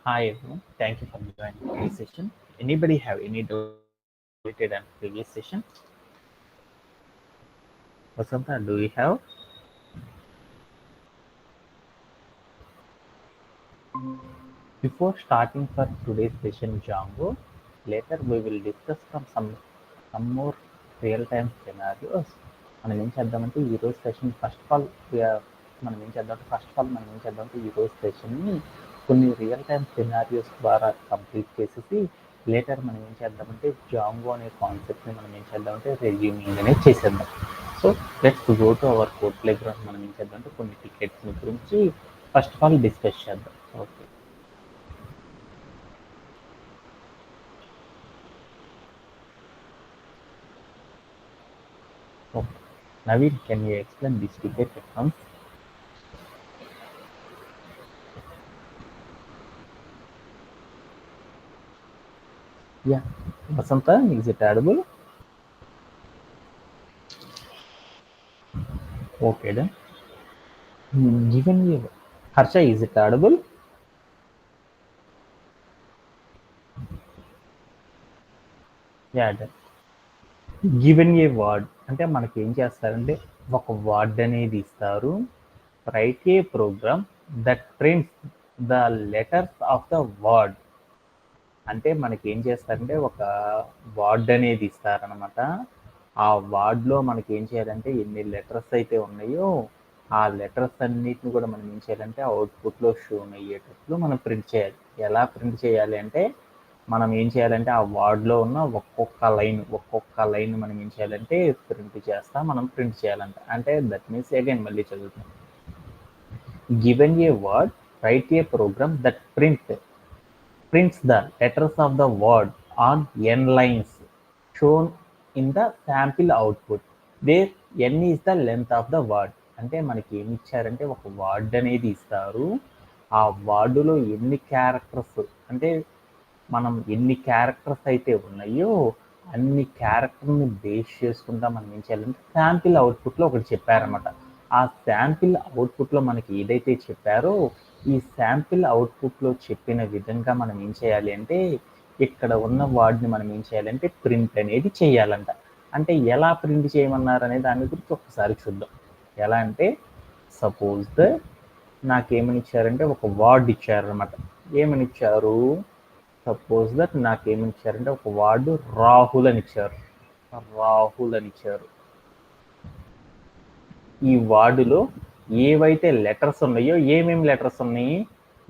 Hi everyone, thank you for joining today's session. Anybody have any doubt related on previous session? Vasanta, do you have? Before starting for today's session, Django, later we will discuss from some more real-time scenarios. మనం ఏం చేద్దామంటే ఈరోజు session first of all మనం ఏం చేద్దామంటే ఈరోజు సెషన్ని కొన్ని real time scenarios ద్వారా కంప్లీట్ చేసేసి లేటర్ మనం ఏం చేద్దామంటే జాంగో అనే కాన్సెప్ట్ని మనం ఏం చేద్దామంటే రెజ్యూమింగ్ అనేది చేసేద్దాం. So let's go to our code play ground. మనం ఏం చేద్దామంటే కొన్ని టికెట్స్ గురించి ఫస్ట్ ఆఫ్ ఆల్ డిస్కస్ చేద్దాం. Okay, okay. Naveen, can you explain this ticket accounts? Yeah. Vasanta, is it audible? Okay then. Given you, Harsha, is it audible? Yeah, done. Given a word అంటే మనకి ఏం చేస్తారంటే ఒక word అనేది ఇస్తారు. Write a program that prints the letters of the word. అంటే మనకి ఏం చేస్తారంటే ఒక వర్డ్ అనేది ఇస్తారనమాట. ఆ వర్డ్లో మనకి ఏం చేయాలంటే ఎన్ని లెటర్స్ అయితే ఉన్నాయో ఆ లెటర్స్ అన్నిటిని కూడా మనం ఏం చేయాలంటే అవుట్పుట్లో షో అయ్యేటట్లు మనం ప్రింట్ చేయాలి. ఎలా ప్రింట్ చేయాలి అంటే మనం ఏం చేయాలంటే ఆ వర్డ్లో ఉన్న ఒక్కొక్క లైన్ మనం ఏం చేయాలంటే మనం ప్రింట్ చేయాలంట. అంటే దట్ మీన్స్ అగైన్ మళ్ళీ చదువుతాం. Given a word, write a program that prints the letters of the word on n lines shown in the sample output where n is the length of the word. అంటే మనకి ఏమి ఇచ్చారంటే ఒక word అనేది ఇస్తారు. ఆ వర్డ్లో ఎన్ని క్యారెక్టర్స్ అంటే మనం ఎన్ని క్యారెక్టర్స్ అయితే ఉన్నాయో అన్ని క్యారెక్టర్ని బేస్ చేసుకుంటా మనం ఏం చేయాలంటే శాంపిల్ అవుట్పుట్లో ఒకటి చెప్పారనమాట. ఆ శాంపిల్ అవుట్పుట్లో మనకి ఏదైతే చెప్పారో ఈ శాంపిల్ అవుట్పుట్లో చెప్పిన విధంగా మనం ఏం చేయాలి అంటే ఇక్కడ ఉన్న వర్డ్ని మనం ఏం చేయాలంటే ప్రింట్ అనేది చేయాలంట. అంటే ఎలా ప్రింట్ చేయమన్నారు అనే దాని గురించి ఒకసారి చూద్దాం. ఎలా అంటే సపోజ్ నాకేమని ఇచ్చారంటే ఒక వర్డ్ ఇచ్చారనమాట. ఏమని ఇచ్చారు? సపోజ్ దట్ నాకేమి ఇచ్చారంటే ఒక వర్డ్ రాహుల్ అని ఇచ్చారు. ఈ వర్డ్లో ఏవైతే లెటర్స్ ఉన్నాయో ఏమేమి లెటర్స్ ఉన్నాయి,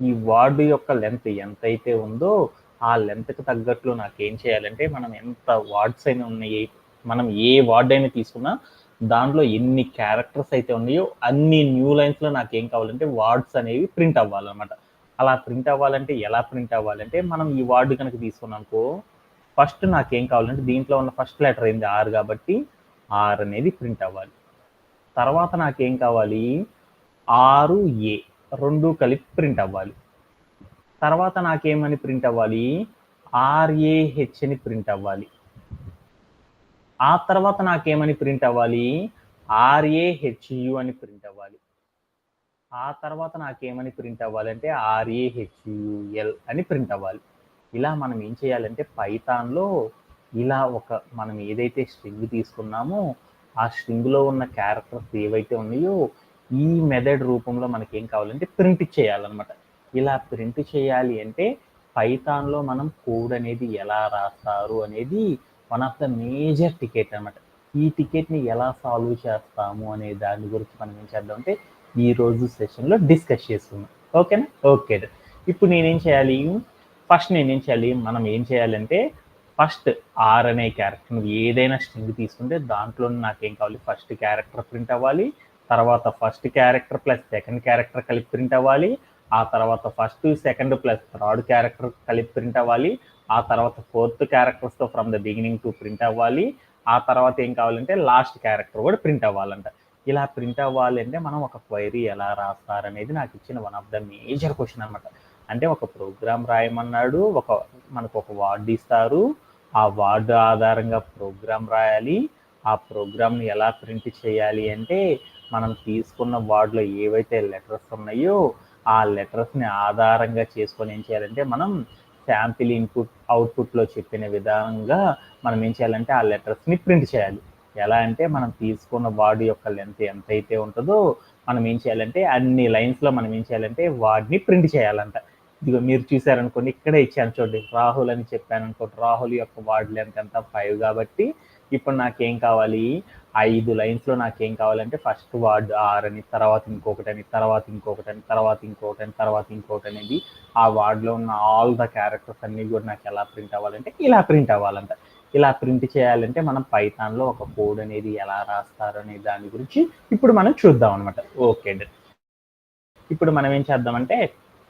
ఈ వర్డ్ యొక్క లెంత్ ఎంతైతే ఉందో ఆ లెంత్కి తగ్గట్లు నాకేం చేయాలంటే మనం ఎంత వర్డ్స్ అయినా ఉన్నాయి, మనం ఏ వర్డ్ అయినా తీసుకున్నా దాంట్లో ఎన్ని క్యారెక్టర్స్ అయితే ఉన్నాయో అన్ని న్యూ లైన్స్లో నాకేం కావాలంటే వర్డ్స్ అనేవి ప్రింట్ అవ్వాలన్నమాట. అలా ప్రింట్ అవ్వాలంటే ఎలా ప్రింట్ అవ్వాలంటే మనం ఈ వర్డ్ కనుక తీసుకున్నానుకో ఫస్ట్ నాకేం కావాలంటే దీంట్లో ఉన్న ఫస్ట్ లెటర్ ఏంది ఆర్ కాబట్టి ఆర్ అనేది ప్రింట్ అవ్వాలి. తర్వాత నాకేం కావాలి 6A రెండు కలిపి ప్రింట్ అవ్వాలి. తర్వాత నాకేమని ప్రింట్ అవ్వాలి RAH అని ప్రింట్ అవ్వాలి. ఆ తర్వాత నాకేమని ప్రింట్ అవ్వాలి RAHU అని ప్రింట్ అవ్వాలి. ఆ తర్వాత నాకేమని ప్రింట్ అవ్వాలంటే RAHUL అని ప్రింట్ అవ్వాలి. ఇలా మనం ఏం చేయాలంటే పైథాన్లో ఇలా మనం ఏదైతే స్ట్రింగ్ తీసుకున్నామో ఆ స్ట్రింగ్లో ఉన్న క్యారెక్టర్స్ ఏవైతే ఉన్నాయో ఈ మెథడ్ రూపంలో మనకి ఏం కావాలంటే ప్రింట్ చేయాలన్నమాట. ఇలా ప్రింట్ చేయాలి అంటే పైథాన్లో మనం కోడ్ అనేది ఎలా రాస్తారు అనేది one of the major ticket అనమాట. ఈ టికెట్ని ఎలా సాల్వ్ చేస్తాము అనే దాని గురించి మనం ఏం చేద్దాం అంటే ఈరోజు సెషన్లో డిస్కస్ చేసుకుందాం. ఓకేనా? ఓకే. ఇప్పుడు నేనేం చేయాలి మనం ఏం చేయాలంటే ఫస్ట్ ఆర్ అనే క్యారెక్టర్ ఏదైనా స్ట్రింగ్ తీసుకుంటే దాంట్లో నాకేం కావాలి ఫస్ట్ క్యారెక్టర్ ప్రింట్ అవ్వాలి, తర్వాత first character plus second character కలిపి ప్రింట్ అవ్వాలి, ఆ తర్వాత first second plus third character కలిపి ప్రింట్ అవ్వాలి, ఆ తర్వాత ఫోర్త్ క్యారెక్టర్స్తో from the beginning to print అవ్వాలి, ఆ తర్వాత ఏం కావాలంటే లాస్ట్ క్యారెక్టర్ కూడా ప్రింట్ అవ్వాలంట. ఇలా ప్రింట్ అవ్వాలి అంటే మనం ఒక క్వైరీ ఎలా రాస్తారనేది నాకు ఇచ్చిన one of the major question అనమాట. అంటే ఒక ప్రోగ్రామ్ రాయమన్నాడు, మనకు ఒక వర్డ్ ఇస్తారు, ఆ వర్డ్ ఆధారంగా ప్రోగ్రామ్ రాయాలి. ఆ ప్రోగ్రామ్ని ఎలా ప్రింట్ చేయాలి అంటే మనం తీసుకున్న వర్డ్లో ఏవైతే లెటర్స్ ఉన్నాయో ఆ లెటర్స్ని ఆధారంగా చేసుకొని ఏం చేయాలంటే మనం శాంపిల్ ఇన్పుట్ అవుట్పుట్లో చెప్పిన విధంగా మనం ఏం చేయాలంటే ఆ లెటర్స్ని ప్రింట్ చేయాలి. ఎలా అంటే మనం తీసుకున్న వర్డ్ యొక్క లెంత్ ఎంతైతే ఉంటుందో మనం ఏం చేయాలంటే అన్ని లైన్స్లో మనం ఏం చేయాలంటే వర్డ్ని ప్రింట్ చేయాలంట. ఇదిగో మీరు చూసారనుకోండి, ఇక్కడే ఇచ్చాను చూడండి, రాహుల్ అని చెప్పాను అనుకోండి, రాహుల్ యొక్క వర్డ్ లెంత్ ఎంత 5 కాబట్టి ఇప్పుడు నాకేం కావాలి, 5 లైన్స్లో నాకేం కావాలంటే ఫస్ట్ వర్డ్ ఆర్ అని, తర్వాత ఇంకొకటని, తర్వాత ఇంకొకటని, తర్వాత ఇంకొకటని, తర్వాత ఇంకొకటి అనేది ఆ వర్డ్లో ఉన్న ఆల్ ద క్యారెక్టర్స్ అన్నీ కూడా నాకు ఎలా ప్రింట్ అవ్వాలంటే ఇలా ప్రింట్ అవ్వాలంట. ఇలా ప్రింట్ చేయాలంటే మనం పైథాన్లో ఒక కోడ్ అనేది ఎలా రాస్తారు అనే దాని గురించి ఇప్పుడు మనం చూద్దాం అనమాట. ఓకే, ఇప్పుడు మనం ఏం చేద్దామంటే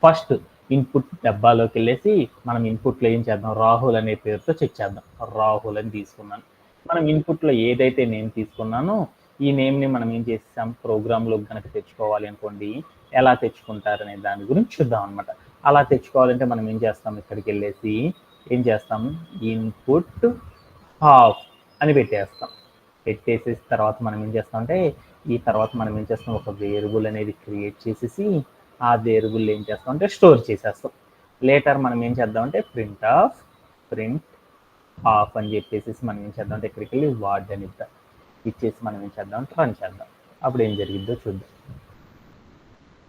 ఫస్ట్ ఇన్పుట్ డబ్బాలోకి వెళ్ళేసి మనం ఇన్పుట్లో ఏం చేద్దాం, రాహుల్ అనే పేరుతో చెక్ చేద్దాం. రాహుల్ అని తీసుకున్నాను. మనం ఇన్పుట్లో ఏదైతే నేమ్ తీసుకున్నానో ఈ నేమ్ని మనం ఏం చేసాం, ప్రోగ్రాంలో కనుక తెచ్చుకోవాలి అనుకోండి, ఎలా తెచ్చుకుంటారనే దాని గురించి చూద్దాం అనమాట. అలా తెచ్చుకోవాలంటే మనం ఏం చేస్తాం, ఇక్కడికి వెళ్ళేసి ఏం చేస్తాం, ఇన్పుట్ హాఫ్ అని పెట్టేస్తాం. పెట్టేసేసి తర్వాత మనం ఏం చేస్తామంటే ఈ తర్వాత మనం ఏం చేస్తాం, ఒక వేరియబుల్ అనేది క్రియేట్ చేసేసి ఆ వేరియబుల్ ఏం చేస్తామంటే స్టోర్ చేసేస్తాం. లేటర్ మనం ఏం చేద్దామంటే ప్రింట్ ఆఫ్ అని చెప్పేసి మనం ఏం చేద్దామంటే ఇక్కడికి వెళ్ళి వర్డ్ అని ఇచ్చేసి మనం ఏం చేద్దామంటే రన్ చేద్దాం. అప్పుడు ఏం జరిగిద్దో చూద్దాం.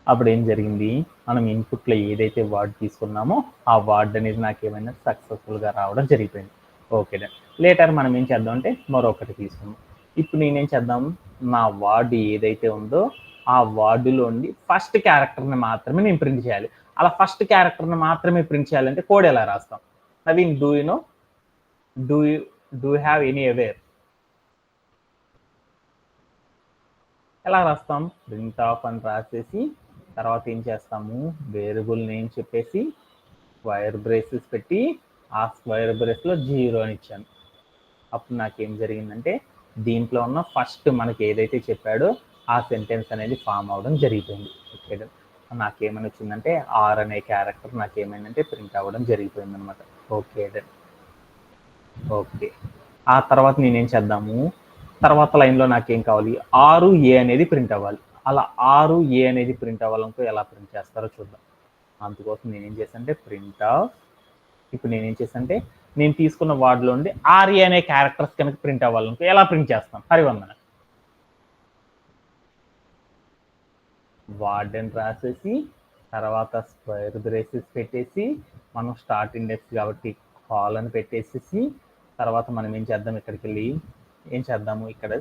అప్పుడు ఏం జరిగింది, మనం ఇన్పుట్లో ఏదైతే వర్డ్ తీసుకున్నామో ఆ వర్డ్ అనేది నాకు ఏమైనా సక్సెస్ఫుల్గా రావడం జరిగిపోయింది. ఓకే, లేటర్ మనం ఏం చేద్దాం అంటే మరొకటి తీసుకున్నాం. ఇప్పుడు నేనేం చేద్దాం, నా వర్డ్ ఏదైతే ఉందో ఆ వర్డ్లోని ఫస్ట్ క్యారెక్టర్ని మాత్రమే నేను ప్రింట్ చేయాలి. అలా ఫస్ట్ క్యారెక్టర్ని మాత్రమే ప్రింట్ చేయాలంటే కోడ్ ఎలా రాస్తాం? Naveen, do you know, do have any aware? ఎలా రాస్తాం, ప్రింట్ ఆఫ్ అని రాసేసి తర్వాత ఏం చేస్తాము, వేరియబుల్ నేమ్ చెప్పేసి స్క్వేర్ బ్రేసెస్ పెట్టి ఆ స్క్వేర్ బ్రేస్లో 0 అని ఇచ్చాను. అప్పుడు నాకేం జరిగిందంటే దీంట్లో ఉన్న ఫస్ట్ మనకి ఏదైతే చెప్పాడో ఆ సెంటెన్స్ అనేది ఫామ్ అవడం జరిగిపోయింది. ఓకే, నాకేమని వచ్చిందంటే ఆర్ అనే క్యారెక్టర్ నాకేమైందంటే ప్రింట్ అవ్వడం జరిగిపోయింది అనమాట. Okay, okay. ఆ తర్వాత నేనేం చేద్దాము, తర్వాత లైన్లో నాకేం కావాలి, 6A అనేది ప్రింట్ అవ్వాలి. అలా 6A అనేది ప్రింట్ అవ్వాలనుకో ఎలా ప్రింట్ చేస్తారో చూద్దాం. అందుకోసం నేనేం చేశానంటే ప్రింట్ ఆఫ్, ఇప్పుడు నేనేం చేశానంటే నేను తీసుకున్న వర్డ్లో ఉండి ఆర్ఏ అనే క్యారెక్టర్స్ కనుక ప్రింట్ అవ్వాలనుకో ఎలా ప్రింట్ చేస్తాం, హరివందన. వర్డ్ అని రాసేసి తర్వాత స్క్వేర్ బ్రేసెస్ పెట్టేసి మనం స్టార్ట్ ఇండెక్స్ కాబట్టి కాలన్ పెట్టేసేసి తర్వాత మనం ఏం చేద్దాం, ఇక్కడికి వెళ్ళి ఏం చేద్దాము, ఇక్కడ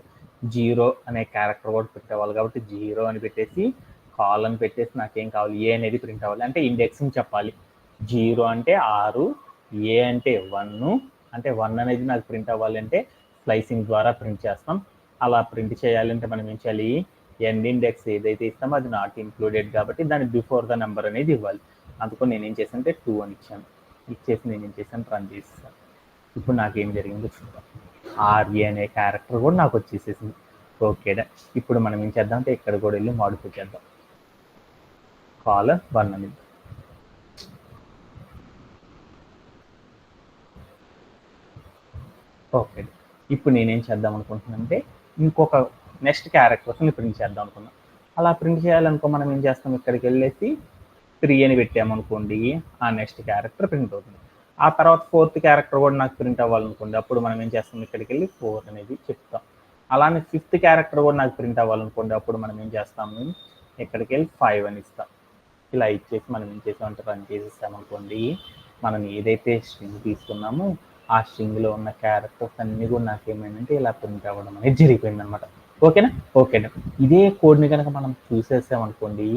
0 అనే క్యారెక్టర్ కూడా ప్రింట్ అవ్వాలి కాబట్టి 0 అని పెట్టేసి కాలన్ పెట్టేసి నాకేం కావాలి, ఏ అనేది ప్రింట్ అవ్వాలి అంటే ఇండెక్సింగ్ చెప్పాలి. 0 అంటే 6, ఏ అంటే 1, అంటే 1 అనేది నాకు ప్రింట్ అవ్వాలి అంటే స్లైసింగ్ ద్వారా ప్రింట్ చేస్తాం. అలా ప్రింట్ చేయాలంటే మనం ఏం చేయాలి, ఎండ్ ఇండెక్స్ ఏదైతే ఇస్తామో అది నాట్ ఇంక్లూడెడ్ కాబట్టి దాని బిఫోర్ ద నెంబర్ అనేది ఇవ్వాలి. అందుకు నేనేం చేశాను అంటే 2 అని ఇచ్చాను. ఇచ్చేసి నేనేం చేశాను, రన్ చేసేసాను. ఇప్పుడు నాకేం జరిగిందో చూద్దాం. ఆర్ఏ అనే క్యారెక్టర్ కూడా నాకు వచ్చేసేసింది. ఓకేడా, ఇప్పుడు మనం ఏం చేద్దాం అంటే ఇక్కడ కూడా వెళ్ళి మాడిఫై చేద్దాం, కాలన్ 1 అని. ఓకే, ఇప్పుడు నేనేం చేద్దాం అనుకుంటున్నానంటే ఇంకొక నెక్స్ట్ క్యారెక్టర్స్ని ప్రింట్ చేద్దాం అనుకున్నాం. అలా ప్రింట్ చేయాలనుకో మనం ఏం చేస్తాం, ఇక్కడికి వెళ్ళేసి 3 అని పెట్టామనుకోండి, ఆ నెక్స్ట్ క్యారెక్టర్ ప్రింట్ అవుతుంది. ఆ తర్వాత 4th క్యారెక్టర్ కూడా నాకు ప్రింట్ అవ్వాలనుకోండి, అప్పుడు మనం ఏం చేస్తాం, ఇక్కడికి వెళ్ళి 4 అనేది చెప్తాం. అలానే 5th క్యారెక్టర్ కూడా నాకు ప్రింట్ అవ్వాలనుకోండి, అప్పుడు మనం ఏం చేస్తాము, ఇక్కడికి వెళ్ళి 5 అని ఇస్తాం. ఇలా ఇచ్చేసి మనం ఏం చేసామంటే రన్ చేసేసామనుకోండి, మనం ఏదైతే స్ట్రింగ్ తీసుకున్నామో ఆ స్ట్రింగ్లో ఉన్న క్యారెక్టర్స్ అన్నీ కూడా నాకేమైందంటే ఇలా ప్రింట్ అవ్వడం అనేది జరిగిపోయింది అనమాట. ఓకేనా, ఓకేనా. ఇదే కోడ్ని కనుక మనం చూసేసామనుకోండి,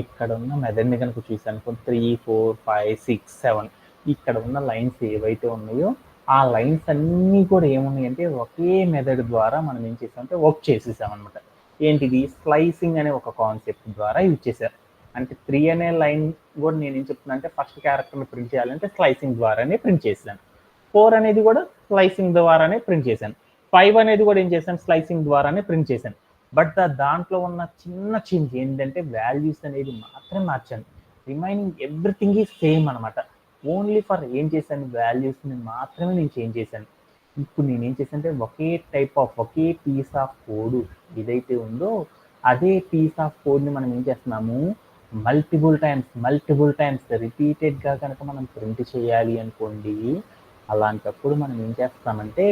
ఇక్కడ ఉన్న మెథడ్ని కనుక చూసామనుకోండి 3, 4, 5, 6, 7 ఇక్కడ ఉన్న లైన్స్ ఏవైతే ఉన్నాయో ఆ లైన్స్ అన్నీ కూడా ఏమున్నాయంటే ఒకే మెథడ్ ద్వారా మనం ఏం చేసామంటే వర్క్ చేసేసామన్నమాట. ఏంటిది, స్లైసింగ్ అనే ఒక కాన్సెప్ట్ ద్వారా యూజ్ చేశారు. అంటే 3 అనే లైన్ కూడా నేను ఏం చెప్తున్నా అంటే ఫస్ట్ క్యారెక్టర్ని ప్రింట్ చేయాలంటే స్లైసింగ్ ద్వారానే ప్రింట్ చేశాను. 4 అనేది కూడా స్లైసింగ్ ద్వారానే ప్రింట్ చేశాను. 5 అనేది కూడా ఏం చేశాను, స్లైసింగ్ ద్వారానే ప్రింట్ చేశాను. బట్ దాంట్లో ఉన్న చిన్న చేంజ్ ఏంటంటే వాల్యూస్ అనేది మాత్రం మార్చాను. రిమైనింగ్ ఎవ్రీథింగ్ ఈజ్ సేమ్ అనమాట. ఓన్లీ ఫర్ ఏం చేశాను, వాల్యూస్ని మాత్రమే నేను చేంజ్ చేశాను. ఇప్పుడు నేను ఏం చేశానంటే ఒకే పీస్ ఆఫ్ కోడ్ ఏదైతే ఉందో అదే పీస్ ఆఫ్ కోడ్ని మనం ఏం చేస్తున్నాము, మల్టిపుల్ టైమ్స్ రిపీటెడ్గా కనుక మనం ప్రింట్ చేయాలి అనుకోండి, అలాంటప్పుడు మనం ఏం చేస్తామంటే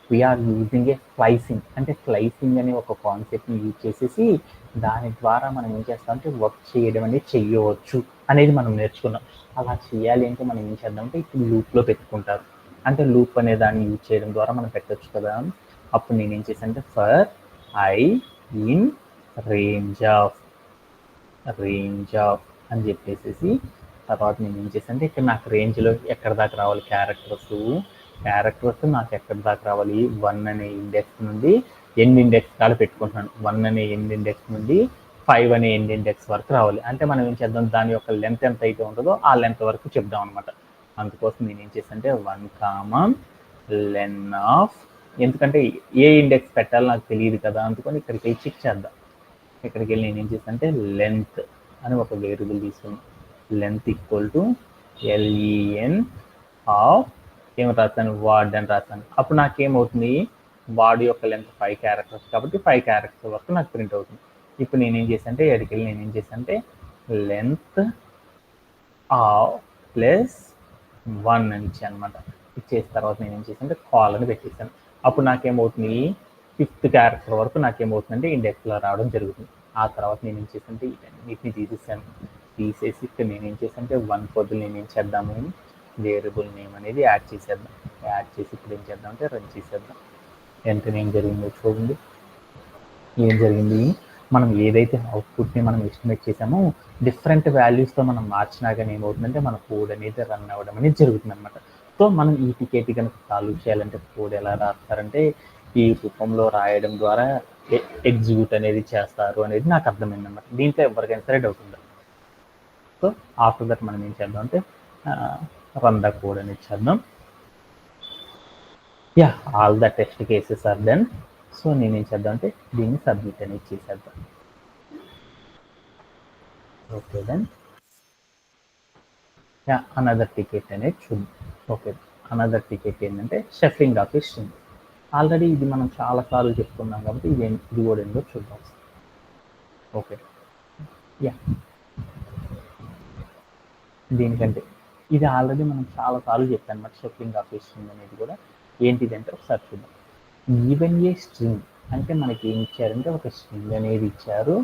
వీఆర్ యూజింగ్ ఏ స్లైసింగ్. అంటే స్లైసింగ్ అనే ఒక కాన్సెప్ట్ని యూజ్ చేసేసి దాని ద్వారా మనం ఏం చేస్తామంటే వర్క్ చేయడం అనేది చెయ్యవచ్చు అనేది మనం నేర్చుకున్నాం. అలా చేయాలి అంటే మనం ఏం చేద్దామంటే ఇప్పుడు లూప్లో పెట్టుకుంటారు. అంటే లూప్ అనే దాన్ని యూజ్ చేయడం ద్వారా మనం పెట్టచ్చు కదా. అప్పుడు నేను ఏం చేశానంటే for I in range of అని చెప్పేసి తర్వాత నేను ఏం చేశానంటే ఇక్కడ నాకు రేంజ్లో ఎక్కడ దాకా రావాలి క్యారెక్టర్స్ నాకు ఎక్కడ దాకా రావాలి 1 అనే ఇండెక్స్ నుండి ఎండ్ ఇండెక్స్ కాడ పెట్టుకుంటున్నాను. 1 అనే ఎండ్ ఇండెక్స్ నుండి 5 అనే ఎండ్ ఇండెక్స్ వరకు రావాలి. అంటే మనం ఏం చేద్దాం, దాని యొక్క లెంత్ ఎంత అయితే ఉంటుందో ఆ లెంత్ వరకు చెప్దాం అనమాట. అందుకోసం నేను ఏం చేశానంటే 1, లెన్ ఆఫ్, ఎందుకంటే ఏ ఇండెక్స్ పెట్టాలో నాకు తెలియదు కదా, అందుకని ఇక్కడికి వెళ్ళి చెక్ చేద్దాం. ఇక్కడికి వెళ్ళి నేను ఏం చేస్తాను అంటే లెంత్ అని ఒక వేరియబుల్ తీసుకున్నాను. Length equal to LEN of ఏం రాస్తాను, వార్డ్ అని రాస్తాను. అప్పుడు నాకేమవుతుంది, వార్డ్ యొక్క లెంత్ 5 క్యారెక్టర్స్ కాబట్టి 5 క్యారెక్టర్స్ వరకు నాకు ప్రింట్ అవుతుంది. ఇప్పుడు నేనేం చేశాను అంటే ఎక్కడికి వెళ్ళి నేనేం చేశాను అంటే లెంత్ ప్లస్ 1 అని ఇచ్చాను అనమాట. ఇచ్చేసిన తర్వాత నేను ఏం చేశాను అంటే కాల్ అని పెట్టేశాను. అప్పుడు నాకేమవుతుంది, 5th క్యారెక్టర్ వరకు నాకేమవుతుందంటే ఇండెక్స్లో రావడం జరుగుతుంది. ఆ తర్వాత నేను ఏం చేశానంటే వీటిని తీసేసాను. తీసేసి ఇక్కడ నేను ఏం చేశానంటే 1 బదులు నేను ఏం చేద్దాము, వేరియబుల్ నేమ్ అనేది యాడ్ చేసేద్దాం. యాడ్ చేసి ఇప్పుడు ఏం చేద్దాం అంటే రన్ చేసేద్దాం. వెంటనే ఏం జరిగిందో చూడండి. ఏం జరిగింది, మనం ఏదైతే అవుట్పుట్ని మనం ఎస్టిమేట్ చేసామో డిఫరెంట్ వాల్యూస్తో మనం మార్చినా కానీ ఏమవుతుందంటే మన కోడ్ అనేది రన్ అవ్వడం అనేది జరుగుతుంది అనమాట. సో మనం ఈ టికెట్ కనుక సాల్వ్ చేయాలంటే కోడ్ ఎలా రాస్తారంటే ఈ రూపంలో రాయడం ద్వారా ఎగ్జిక్యూట్ అనేది చేస్తారు అనేది నాకు అర్థమైంది అనమాట. దీంట్లో ఎవరికైనా సరే డౌట్ ఉండదు. సో ఆఫ్టర్ దట్ మనం ఏం చేద్దాం అంటే రన్ ద కోడ్ అనేది చేద్దాం. Yeah, all the test cases are done. So నేనేం చేద్దాం అంటే దీన్ని సబ్మిట్ అనేది చేసేద్దాం. Okay then yeah, another ticket అనేది చూద్దాం. ఓకే, అనదర్ టికెట్ ఏంటంటే shuffling of a string. Already ఇది మనం చాలాసార్లు చెప్పుకున్నాం కాబట్టి ఇది కూడా ఏంటో చూద్దాం. ఓకే, యా, దీనికంటే ఇది ఆల్రెడీ మనం చాలాసార్లు చెప్పాం అనమాట. షఫ్లింగ్ ఆఫ్ ఏ స్ట్రింగ్ అనేది కూడా ఏంటిదంటే ఒకసారి చూద్దాం. ఈవెన్ ఏ స్ట్రింగ్ అంటే మనకి ఏం ఇచ్చారంటే ఒక స్ట్రింగ్ అనేది ఇచ్చారు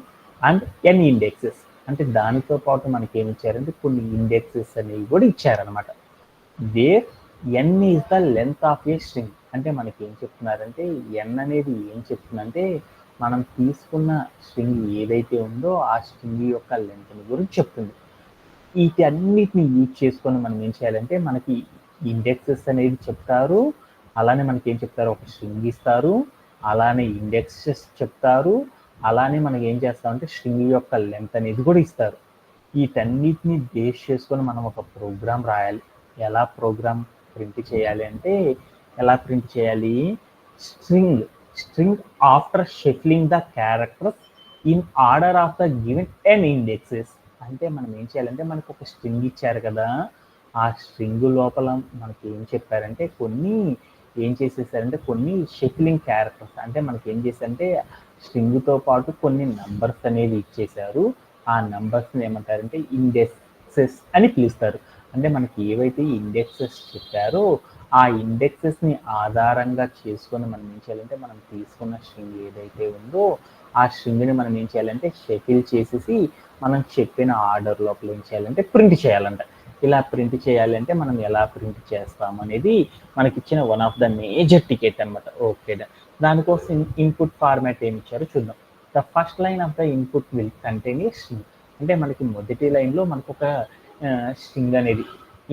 అండ్ n ఇండెక్సెస్, అంటే దానితో పాటు మనకి ఏమి ఇచ్చారంటే కొన్ని ఇండెక్సెస్ అనేవి కూడా ఇచ్చారనమాట. There n is the length of a string. అంటే మనకి ఏం చెప్తున్నారంటే n అనేది ఏం చెప్తుందంటే మనం తీసుకున్న స్ట్రింగ్ ఏదైతే ఉందో ఆ స్ట్రింగ్ యొక్క లెంత్ని గురించి చెప్తుంది. వీటన్నిటిని యూజ్ చేసుకొని మనం ఏం చేయాలంటే మనకి ఇండెక్సెస్ అనేది చెప్తారు, అలానే మనకి ఏం చెప్తారు, ఒక స్ట్రింగ్ ఇస్తారు, అలానే ఇండెక్సెస్ చెప్తారు, అలానే మనకి ఏం చేస్తామంటే స్ట్రింగ్ యొక్క లెంత్ అనేది కూడా ఇస్తారు. వీటన్నిటిని బేస్ చేసుకొని మనం ఒక ప్రోగ్రామ్ రాయాలి. ఎలా ప్రోగ్రామ్ ప్రింట్ చేయాలి అంటే ఎలా ప్రింట్ చేయాలి, string after shuffling the characters in order of the given n indexes. అంటే మనం ఏం చేయాలంటే మనకు ఒక స్ట్రింగ్ ఇచ్చారు కదా, ఆ స్ట్రింగ్ లోపల మనకి ఏం చెప్పారంటే కొన్ని ఏం చేసేసారంటే కొన్ని షఫ్లింగ్ క్యారెక్టర్స్, అంటే మనకి ఏం చేశారంటే స్ట్రింగ్తో పాటు కొన్ని నంబర్స్ అనేది ఇచ్చేశారు. ఆ నంబర్స్ని ఏమంటారంటే ఇండెక్సెస్ అని పిలుస్తారు. అంటే మనకి ఏవైతే ఇండెక్సెస్ చెప్పారో ఆ ఇండెక్సెస్ని ఆధారంగా చేసుకొని మనం ఏం చేయాలంటే మనం తీసుకున్న స్ట్రింగ్ ఏదైతే ఉందో ఆ స్ట్రింగ్ని మనం ఏం చేయాలంటే షఫిల్ చేసేసి మనం చెప్పిన ఆర్డర్ లోపల ఏం చేయాలంటే ప్రింట్ చేయాలంట. ఇలా ప్రింట్ చేయాలంటే మనం ఎలా ప్రింట్ చేస్తాం అనేది మనకి ఇచ్చిన one of the major ticket అనమాట. ఓకే, దానికోసం ఇన్పుట్ ఫార్మాట్ ఏమి ఇచ్చారో చూద్దాం. The first line of the input will contain A string. అంటే మనకి మొదటి లైన్లో మనకు ఒక స్ట్రింగ్ అనేది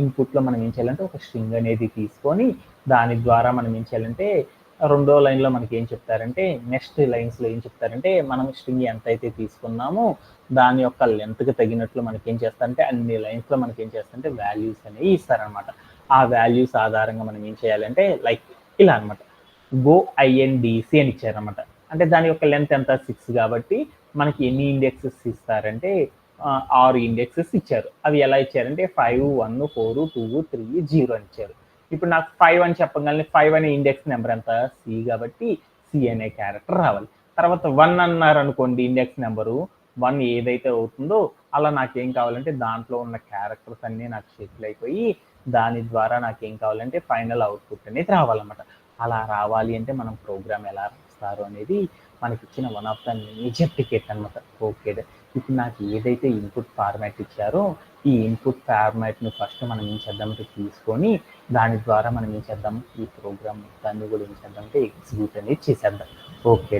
ఇన్పుట్లో మనం ఏం చేయాలంటే ఒక స్ట్రింగ్ అనేది తీసుకొని దాని ద్వారా మనం ఏం చేయాలంటే రెండో లైన్లో మనకి ఏం చెప్తారంటే నెక్స్ట్ లైన్స్లో ఏం చెప్తారంటే మనం స్ట్రింగ్ ఎంత అయితే తీసుకున్నామో దాని యొక్క లెంత్కి తగినట్లు మనకి ఏం చేస్తారంటే అన్ని లైన్స్లో మనకి ఏం చేస్తారంటే వాల్యూస్ అనేవి ఇస్తారనమాట. ఆ వాల్యూస్ ఆధారంగా మనం ఏం చేయాలంటే లైక్ ఇలా అనమాట, గో INDC అని ఇచ్చారనమాట. అంటే దాని యొక్క లెంత్ ఎంత 6 కాబట్టి మనకి ఎన్ని ఇండెక్సెస్ ఇస్తారంటే 6 ఇండెక్సెస్ ఇచ్చారు. అవి ఎలా ఇచ్చారంటే 5, 1, 4, 2, 3, 0 అని ఇచ్చారు. ఇప్పుడు నాకు 5 అని చెప్పగానే 5 అనే ఇండెక్స్ నెంబర్ ఎంత, C కాబట్టి C అనే క్యారెక్టర్ రావాలి. తర్వాత 1 అన్నారు అనుకోండి ఇండెక్స్ నెంబరు, 1 ఏదైతే అవుతుందో అలా నాకేం కావాలంటే దాంట్లో ఉన్న క్యారెక్టర్స్ అన్నీ నాకు షఫుల్ అయిపోయి దాని ద్వారా నాకేం కావాలంటే ఫైనల్ అవుట్పుట్ అనేది రావాలన్నమాట. అలా రావాలి అంటే మనం ప్రోగ్రామ్ ఎలా రాస్తారు అనేది మనకి ఇచ్చిన one of the major ticket అనమాట. ఓకే, ఇప్పుడు నాకు ఏదైతే ఇన్పుట్ ఫార్మాట్ ఇచ్చారో ఈ ఇన్పుట్ ఫార్మాట్ని ఫస్ట్ మనం ఏం చేద్దామంటే తీసుకొని దాని ద్వారా మనం ఏం చేద్దాం, ఈ ప్రోగ్రామ్ మొత్తాన్ని కూడా ఏం చేద్దామంటే ఎగ్జిక్యూట్ అనేది చేసేద్దాం. ఓకే,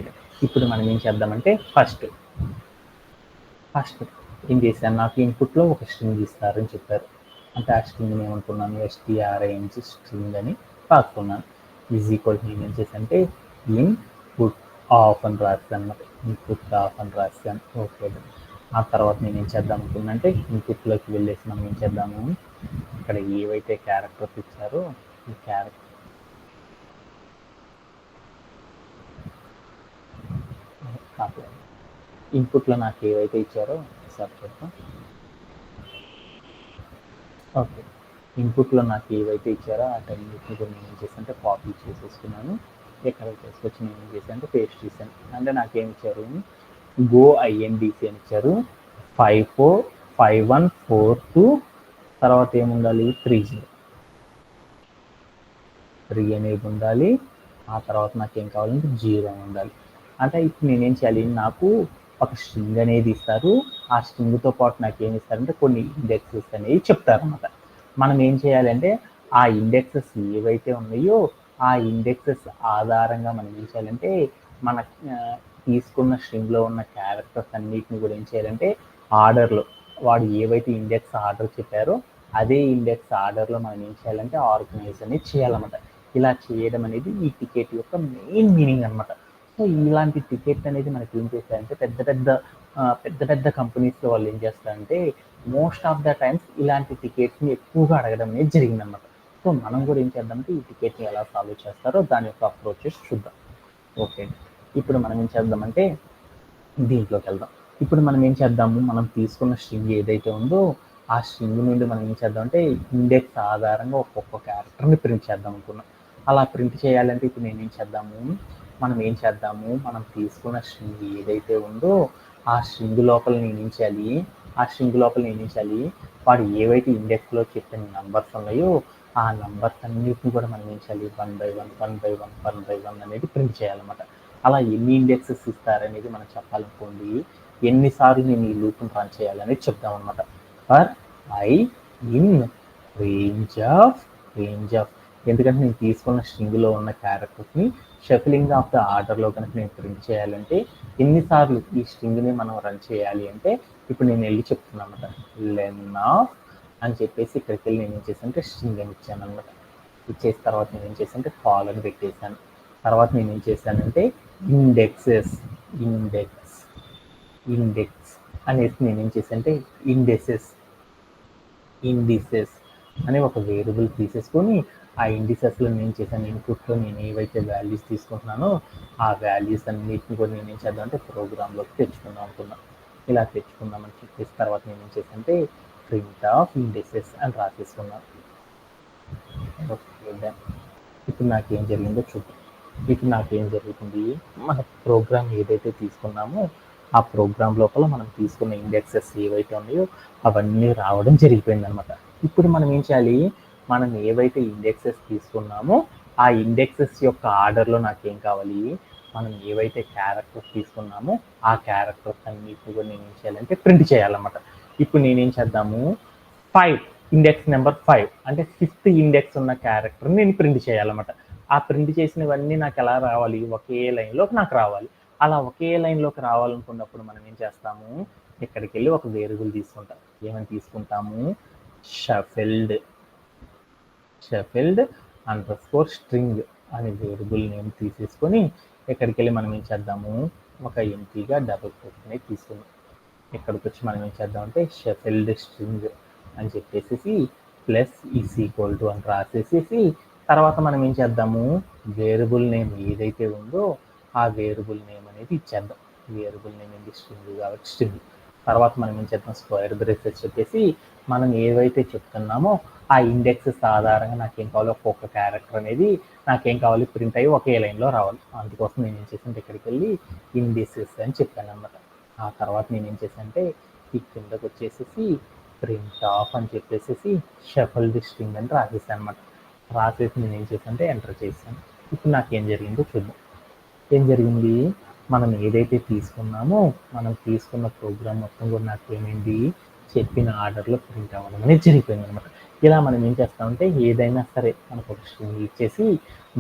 ఇప్పుడు మనం ఏం చేద్దామంటే ఫస్ట్ ఏం చేశాను, నాకు ఇన్పుట్లో ఒక స్ట్రింగ్ ఇస్తారని చెప్పారు. అంటే ఆ స్ట్రింగ్ ఏమనుకున్నాను, string స్ట్రింగ్ అని రాసుకున్నాను. ఈజ్ ఈక్వల్ నేను ఏం చేశానంటే ఇన్పుట్ ఆఫ్ అని రాశాను. ఇన్పుట్ ఆఫ్ అని రాశాను. ఓకే, ఆ తర్వాత నేను ఏం చేద్దాం అనుకున్నానంటే ఇన్పుట్లోకి వెళ్ళేసి మనం ఏం చేద్దాము, ఇక్కడ ఏవైతే క్యారెక్టర్స్ ఇచ్చారో ఈ క్యారెక్టర్ ఇన్పుట్లో నాకు ఏవైతే ఇచ్చారో ఒకసారి చూద్దాం. ఓకే, ఇన్పుట్లో నాకు ఏవైతే ఇచ్చారో ఆ టైంకి కూడా నేను ఏం చేశానంటే కాపీ చేసేసుకున్నాను. ఎక్కడ తీసుకొచ్చి నేను ఏం చేశాను అంటే పేస్ట్ చేశాను. అంటే నాకేం ఇచ్చారు, గో ఐఎన్డిసి అని ఇచ్చారు. 545142 తర్వాత ఏముండాలి 30 అనేది ఉండాలి. ఆ తర్వాత నాకు ఏం కావాలంటే 0 ఉండాలి. అంటే ఇప్పుడు నేనేం చేయాలి, నాకు ఒక స్ట్రింగ్ అనేది ఇస్తారు. ఆ స్ట్రింగ్తో పాటు నాకు ఏమి ఇస్తారంటే కొన్ని ఇండెక్సెస్ అనేవి చెప్తారన్నమాట. మనం ఏం చేయాలంటే ఆ ఇండెక్సెస్ ఏవైతే ఉన్నాయో ఆ ఇండెక్సెస్ ఆధారంగా మనం ఏం చేయాలంటే మన తీసుకున్న స్ట్రింగ్లో ఉన్న క్యారెక్టర్స్ అన్నిటిని కూడా ఏం చేయాలంటే ఆర్డర్లో వాడు ఏవైతే ఇండెక్స్ ఆర్డర్ చెప్పారో అదే ఇండెక్స్ ఆర్డర్లో మనం ఏం చేయాలంటే ఆర్గనైజ్ అనేది చేయాలన్నమాట. ఇలా చేయడం అనేది ఈ టికెట్ యొక్క మెయిన్ మీనింగ్ అనమాట. సో ఇలాంటి టికెట్ అనేది మనకి ఏం చేస్తారంటే పెద్ద పెద్ద కంపెనీస్లో వాళ్ళు ఏం చేస్తారంటే మోస్ట్ ఆఫ్ ద టైమ్స్ ఇలాంటి టికెట్స్ని ఎక్కువగా అడగడం అనేది జరిగిందనమాట. సో మనం కూడా ఏం చేద్దామంటే ఈ టికెట్ని ఎలా సాల్వ్ చేస్తారో దాని యొక్క అప్రోచెస్ చూద్దాం. ఓకే, ఇప్పుడు మనం ఏం చేద్దామంటే దీంట్లోకి వెళ్దాం. ఇప్పుడు మనం ఏం చేద్దాము, మనం తీసుకున్న స్ట్రింగ్ ఏదైతే ఉందో ఆ స్ట్రింగ్ నుండి మనం ఏం చేద్దామంటే ఇండెక్స్ ఆధారంగా ఒక్కొక్క క్యారెక్టర్ని ప్రింట్ చేద్దాం అనుకున్నాం. అలా ప్రింట్ చేయాలంటే ఇప్పుడు మనం ఏం చేద్దాము, మనం తీసుకున్న స్ట్రింగ్ ఏదైతే ఉందో ఆ స్ట్రింగ్ లోపల నేను ఏం చేయాలి, వాడు ఏవైతే ఇండెక్స్లో చెప్పిన నంబర్స్ ఉన్నాయో ఆ నంబర్స్ అన్నిటిని కూడా మనం ఏం చేయాలి 1 by 1 అనేది ప్రింట్ చేయాలన్నమాట. అలా ఎన్ని ఇండెక్సెస్ ఇస్తారనేది మనం చెప్పాలనుకోండి, ఎన్నిసార్లు నేను ఈ లూప్ని రన్ చేయాలనేది చెప్తాం అనమాట. For I in range of ఎందుకంటే నేను తీసుకున్న స్ట్రింగ్లో ఉన్న క్యారెక్టర్స్ని షఫిలింగ్ ఆఫ్ ద ఆర్డర్లో కనుక నేను ప్రింట్ చేయాలంటే ఎన్నిసార్లు ఈ స్ట్రింగ్ని మనం రన్ చేయాలి అంటే ఇప్పుడు నేను వెళ్ళి చెప్తున్నాను అనమాట. లెన్ ఆఫ్ అని చెప్పేసి ఇక్కడికి వెళ్ళి నేను ఏం చేశానంటే స్ట్రింగ్ అని ఇచ్చాను అనమాట. ఇచ్చేసిన తర్వాత నేను ఏం చేశానంటే కాల్ అని పెట్టేశాను. తర్వాత నేను ఏం చేశానంటే ఇండెక్స్ అనేసి నేను ఏం చేశానంటే ఇండిసెస్ అనే ఒక వేరియబుల్ తీసేసుకొని ఆ ఇండిసెస్లో నేను చేశాను ఇన్పుట్లో నేను ఏవైతే వాల్యూస్ తీసుకుంటున్నానో ఆ వాల్యూస్ అన్నిటిని కూడా నేను ఏం చేద్దామంటే ప్రోగ్రాంలోకి తెచ్చుకుందాం అనుకున్నాను. ఇలా తెచ్చుకుందామని చెప్పేసి తర్వాత నేను ఏం చేశానంటే ప్రింట్ ఆఫ్ ఇండిసెస్ అని రాసేసుకున్నాను. ఓకే, ఇప్పుడు నాకేం జరిగిందో చూద్దాం. ఇప్పుడు నాకేం జరుగుతుంది, మన ప్రోగ్రామ్ ఏదైతే తీసుకున్నామో ఆ ప్రోగ్రామ్ లోపల మనం తీసుకున్న ఇండెక్సెస్ ఏవైతే ఉన్నాయో అవన్నీ రావడం జరిగిపోయింది అనమాట. ఇప్పుడు మనం ఏం చేయాలి, మనం ఏవైతే ఇండెక్సెస్ తీసుకున్నామో ఆ ఇండెక్సెస్ యొక్క ఆర్డర్లో నాకేం కావాలి, మనం ఏవైతే క్యారెక్టర్స్ తీసుకున్నామో ఆ క్యారెక్టర్స్ అన్నిటిని కూడా నేను ఏం చేయాలంటే ప్రింట్ చేయాలన్నమాట. ఇప్పుడు నేనేం చేద్దాము, 5 ఇండెక్స్ నెంబర్ 5 అంటే 5th ఇండెక్స్ ఉన్న క్యారెక్టర్ని నేను ప్రింట్ చేయాలన్నమాట. ఆ ప్రింట్ చేసినవన్నీ నాకు ఎలా రావాలి, ఒకే లైన్లోకి నాకు రావాలి. అలా ఒకే లైన్లోకి రావాలనుకున్నప్పుడు మనం ఏం చేస్తాము, ఇక్కడికి వెళ్ళి ఒక వేరియబుల్ తీసుకుంటాం. ఏమని తీసుకుంటాము, షఫిల్డ్ _string అనే వేరియబుల్ నేమ్ తీసేసుకొని ఇక్కడికి వెళ్ళి మనం ఏం చేద్దాము, ఒక ఎంటీగా డబుల్ కోట్ అనేది తీసుకుందాం. ఇక్కడికి వచ్చి మనం ఏం చేద్దామంటే షఫిల్డ్ స్ట్రింగ్ అని చెప్పేసి ప్లస్ ఈజ్ ఈక్వల్ టు అని రాసేసేసి తర్వాత మనం ఏం చేద్దాము, వేరియబుల్ నేమ్ ఏదైతే ఉందో ఆ వేరియబుల్ నేమ్ అనేది ఇచ్చేద్దాం. వేరియబుల్ నేమ్ ఏంటి, స్ట్రింగ్ కాబట్టి స్ట్రింగ్. తర్వాత మనం ఏం చేద్దాం, స్క్వేర్ బ్రేసెస్ చెప్పేసి మనం ఏవైతే చెప్తున్నామో ఆ ఇండెక్సెస్ ఆధారంగా నాకేం కావాలి, ఒక్కొక్క క్యారెక్టర్ అనేది నాకేం కావాలి ప్రింట్ అయ్యి ఒకే లైన్లో రావాలి. అందుకోసం నేను ఏం చేసాను, ఇక్కడికి వెళ్ళి ఇండిసెస్ అని చెప్పాను అనమాట. ఆ తర్వాత నేనేం చేశానంటే ఈ కిందకు వచ్చేసేసి ప్రింట్ ఆఫ్ అని చెప్పేసేసి షఫల్ ది స్ట్రింగ్ అని రాసేసాను అనమాట. రాసేసి నేనేం చేశానంటే ఎంటర్ చేశాను. ఇప్పుడు నాకేం జరిగిందో చూద్దాం. ఏం జరిగింది? మనం ఏదైతే తీసుకున్నామో మనం తీసుకున్న ప్రోగ్రామ్ మొత్తం కూడా నాకేమైంది చెప్పిన ఆర్డర్లో ప్రింట్ అవ్వడం అనేది జరిగిపోయింది అనమాట. ఇలా మనం ఏం చేస్తామంటే ఏదైనా సరే మనకు ఒక స్ట్రింగ్ ఇచ్చేసి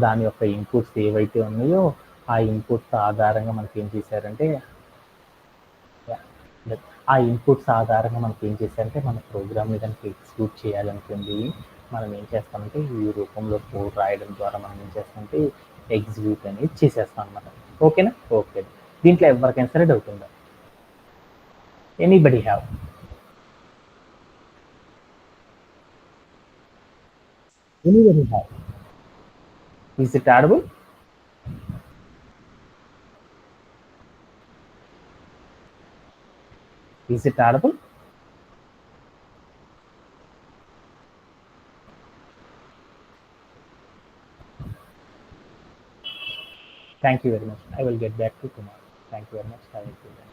దాని యొక్క ఇన్పుట్స్ ఏవైతే ఉన్నాయో ఆ ఇన్పుట్స్ ఆధారంగా మనకి ఏం చేశారంటే ఆ ఇన్పుట్స్ ఆధారంగా మనకి ఏం చేశారంటే మన ప్రోగ్రామ్ని కనుక ఎగ్జిక్యూట్ చేయాలనుకోండి మనం ఏం చేస్తామంటే ఈ రూపంలో కోడ్ రాయడం ద్వారా మనం ఏం చేస్తామంటే ఎగ్జిక్యూట్ అనేది చేసేస్తాం అనమాట. ఓకేనా? ఓకే. దీంట్లో ఎవరికైనా సరే డౌట్ ఉందా? Anybody have? Anybody have? Is it audible? Is it audible? Thank you very much. I will get back to tomorrow. Thank you very much. Have a good day.